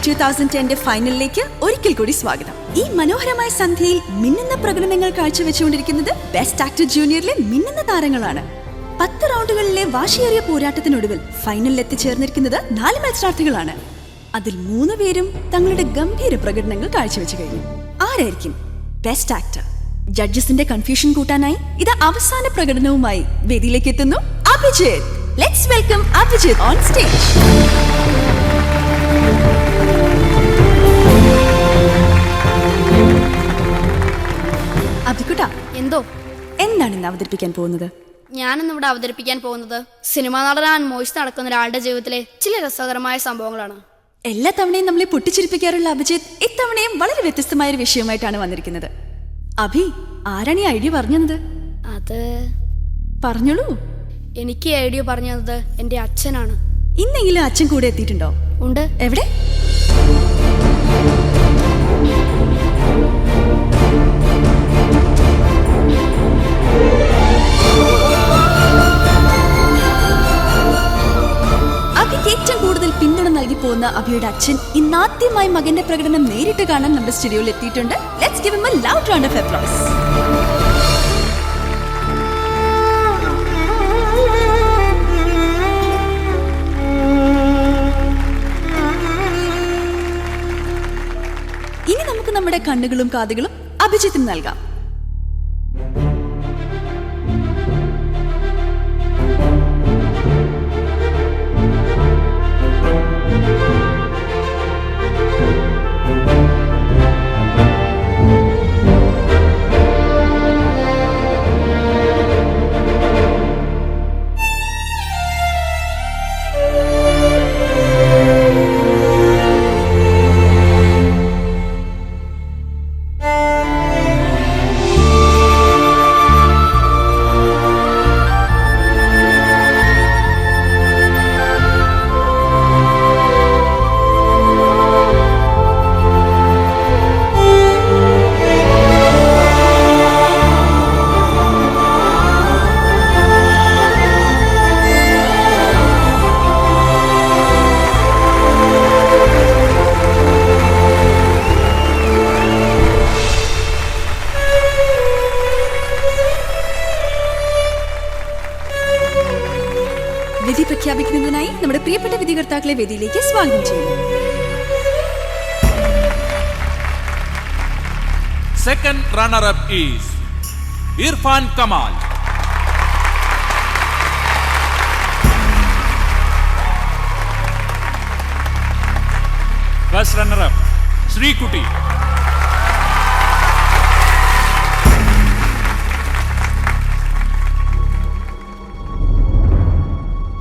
Junior 2010 ഫൈനലിലേക്ക് ഒരിക്കൽ കൂടി സ്വാഗതം. ഈ മനോഹരമായ സന്ധ്യയിൽ മിന്നുന്ന പ്രകടനങ്ങൾ കാഴ്ചവെച്ചുകൊണ്ടിരിക്കുന്നത് ബെസ്റ്റ് ആക്ടർ ജൂനിയറിലെ മിന്നുന്ന താരങ്ങളാണ്. 10 റൗണ്ടുകളിലെ വാശിയേറിയ പോരാട്ടത്തിനൊടുവിൽ ഫൈനലിൽ എത്തിച്ചേർന്നിരിക്കുന്നത് 4 മത്സരാർത്ഥികളാണ്. അതിൽ 3 പേരും തങ്ങളുടെ ഗംഭീര പ്രകടനങ്ങൾ കാഴ്ചവെച്ചു കഴിഞ്ഞു. ആരായിരിക്കും ബെസ്റ്റ് ആക്ടർ? ജഡ്ജസിന്റെ കൺഫ്യൂഷൻ കൂട്ടാനായി ഇത് അവസാന പ്രകടനവുമായി വേദിയിലേക്ക് എത്തുന്നു Abhijith. Let's welcome Abhijith on stage. അഭിക്കുട്ടാ, എന്തോ എന്താണ് ഇന്ന് അവതരിപ്പിക്കാൻ പോകുന്നത്? ഞാനിന്നിവിടെ അവതരിപ്പിക്കാൻ പോകുന്നത് സിനിമാ നടനാൻ മോഹിച്ച് നടക്കുന്ന ഒരാളുടെ ജീവിതത്തിലെ ചില രസകരമായ സംഭവങ്ങളാണ്. എല്ലാ തവണയും നമ്മളെ പൊട്ടിച്ചിരിപ്പിക്കാറുള്ള അഭിജിത്ത് ഇത്തവണയും വളരെ വ്യത്യസ്തമായ ഒരു വിഷയമായിട്ടാണ് വന്നിരിക്കുന്നത്. അഭി, ആരാണ് ഈ ഐഡിയ പറഞ്ഞത്? അത് പറഞ്ഞോളൂ. എനിക്ക് ഐഡിയ പറഞ്ഞു തന്നത് എൻ്റെ അച്ഛനാണ്. ഇന്നെങ്കിലും അച്ഛൻ കൂടെ എത്തിയിട്ടുണ്ടോ? ഉണ്ട്. എവിടെ? അഭിക്ക് ഏറ്റവും കൂടുതൽ പിന്തുണ നൽകി പോകുന്ന അഭിയുടെ അച്ഛൻ ഇന്നാദ്യമായി മകന്റെ പ്രകടനം നേരിട്ട് കാണാൻ നമ്മുടെ സ്റ്റുഡിയോയിൽ എത്തിയിട്ടുണ്ട്. Let's give him A loud round of applause. ഇനി നമുക്ക് നമ്മുടെ കണ്ണുകളും കാതുകളും അഭിജിത്തിന് നൽകാം. വിധി പ്രഖ്യാപിക്കുന്നതിനായി നമ്മുടെ പ്രിയപ്പെട്ട വിധികർത്താക്കളെ വേദിയിലേക്ക് സ്വാഗതം ചെയ്യുന്നു. Second runner-up is Irfan Kamal. First runner-up Sri Kuti.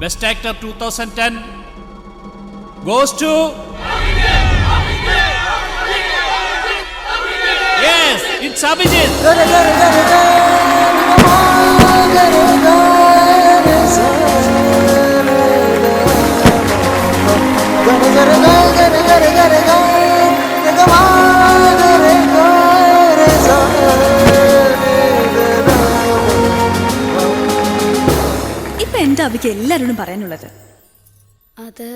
Best Actor 2010 goes to Yes, it's Abhijit. ഇപ്പൊ എന്താ അഭിക്ക് എല്ലാരോടും പറയാനുള്ളത്? അത്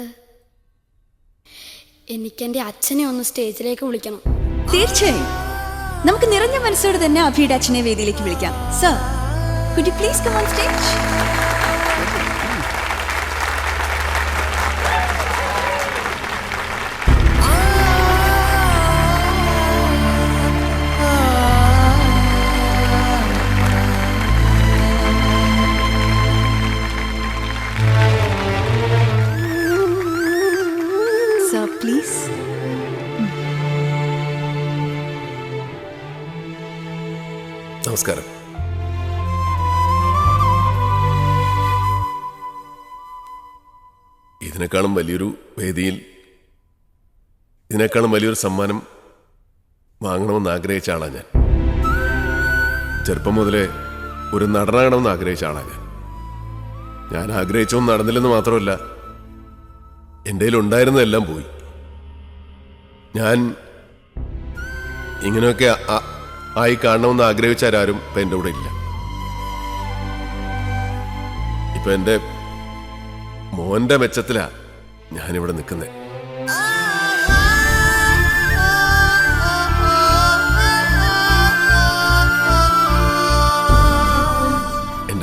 എനിക്കെൻ്റെ അച്ഛനെ ഒന്ന് സ്റ്റേജിലേക്ക് വിളിക്കണം. തീർച്ചയായും നമുക്ക് നിറഞ്ഞ മനസ്സോടെ തന്നെ അഭിയുടെ അച്ഛനെ വേദിയിലേക്ക് വിളിക്കാം. Sir, could you please come on stage? Sir, please. നമസ്കാരം. ഇതിനേക്കാളും വലിയൊരു വേദിയിൽ ഇതിനേക്കാളും വലിയൊരു സമ്മാനം വാങ്ങണമെന്ന് ആഗ്രഹിച്ച ആളാണ് ഞാൻ. ചെറുപ്പം മുതലേ ഒരു നടനാകണമെന്ന് ആഗ്രഹിച്ച ആളാണ് ഞാൻ ആഗ്രഹിച്ചൊന്നും നടന്നില്ലെന്ന് മാത്രമല്ല, എൻ്റെ കയ്യിലുണ്ടായിരുന്നതെല്ലാം പോയി. ഞാൻ ഇങ്ങനെയൊക്കെ ആയി കാണണമെന്ന് ആഗ്രഹിച്ചാരും ഇപ്പം എൻ്റെ കൂടെ ഇല്ല. ഇപ്പം എൻ്റെ മോൻ്റെ മെച്ചത്തിലാണ് ഞാനിവിടെ നിൽക്കുന്നത്.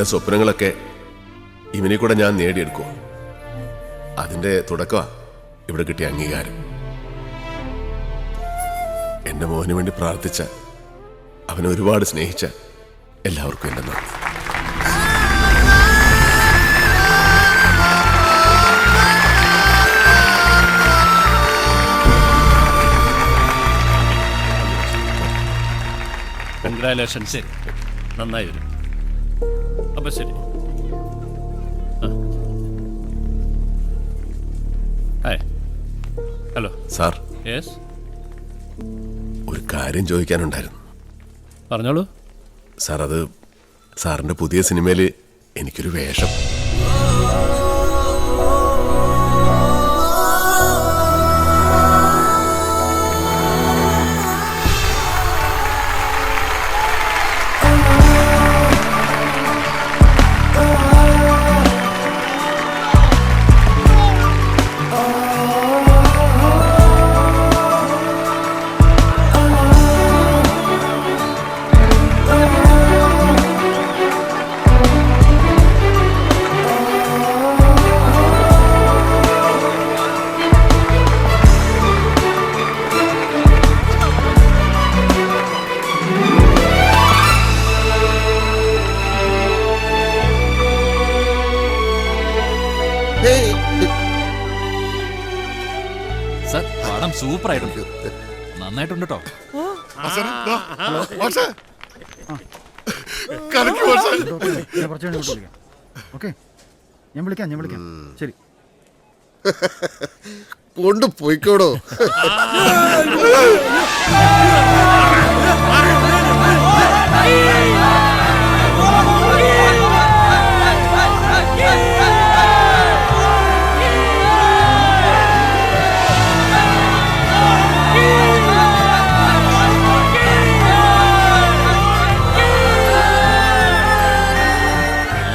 എൻ്റെ സ്വപ്നങ്ങളൊക്കെ ഇവനെ കൂടെ ഞാൻ നേടിയെടുക്കും. അതിൻ്റെ തുടക്കമാണ് ഇവിടെ കിട്ടിയ അംഗീകാരം. എൻ്റെ മോന് വേണ്ടി പ്രാർത്ഥിച്ച, അവനെ ഒരുപാട് സ്നേഹിച്ച എല്ലാവർക്കും എൻ്റെ നന്ദി. കൺഗ്രാലേഷൻസ്. ശരി, നന്നായി വരും. അപ്പം ശരി. ഹായ്. ഹലോ സാർ, യെസ്, ഒരു കാര്യം ചോദിക്കാനുണ്ടായിരുന്നു. പറഞ്ഞോളൂ. സാർ, അത് സാറിൻ്റെ പുതിയ സിനിമയിൽ എനിക്കൊരു വേഷം. സർ, പടം സൂപ്പർ ആയിട്ടുണ്ട്. നന്നായിട്ടുണ്ട് കേട്ടോ. ഞാൻ വിളിക്കാം. ശരി, കൊണ്ടുപോയിക്കോടോ.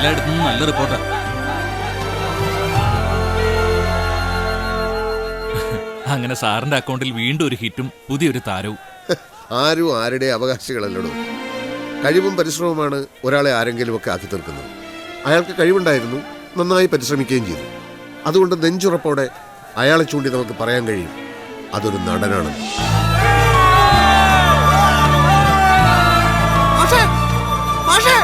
എല്ലായിടത്തും നല്ല റിപ്പോർട്ടാ. അങ്ങനെ സാറിന്റെ അക്കൗണ്ടിൽ വീണ്ടും ഒരു ഹിറ്റും പുതിയൊരു താരവും. ആരും ആരുടെ അവകാശികളല്ലടോ. കഴിവും പരിശ്രമവുമാണ് ഒരാളെ ആരെങ്കിലും ഒക്കെ ആക്കി തീർക്കുന്നത്. അയാൾക്ക് കഴിവുണ്ടായിരുന്നു, നന്നായി പരിശ്രമിക്കുകയും ചെയ്തു. അതുകൊണ്ട് നെഞ്ചുറപ്പോടെ അയാളെ ചൂണ്ടി നമുക്ക് പറയാൻ കഴിയും, അതൊരു നടനാണ്. മാഷേ